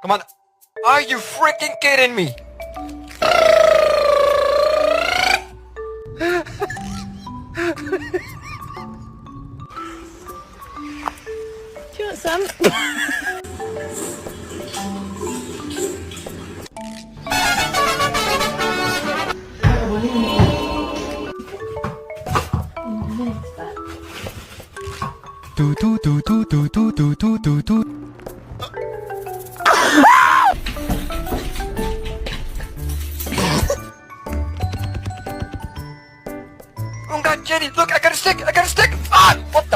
Come on. Are you freaking kidding me? Do you want some? Do do do do do do do do do do. Oh God, Jenny, look, I got a stick! I got a stick! Ah! What?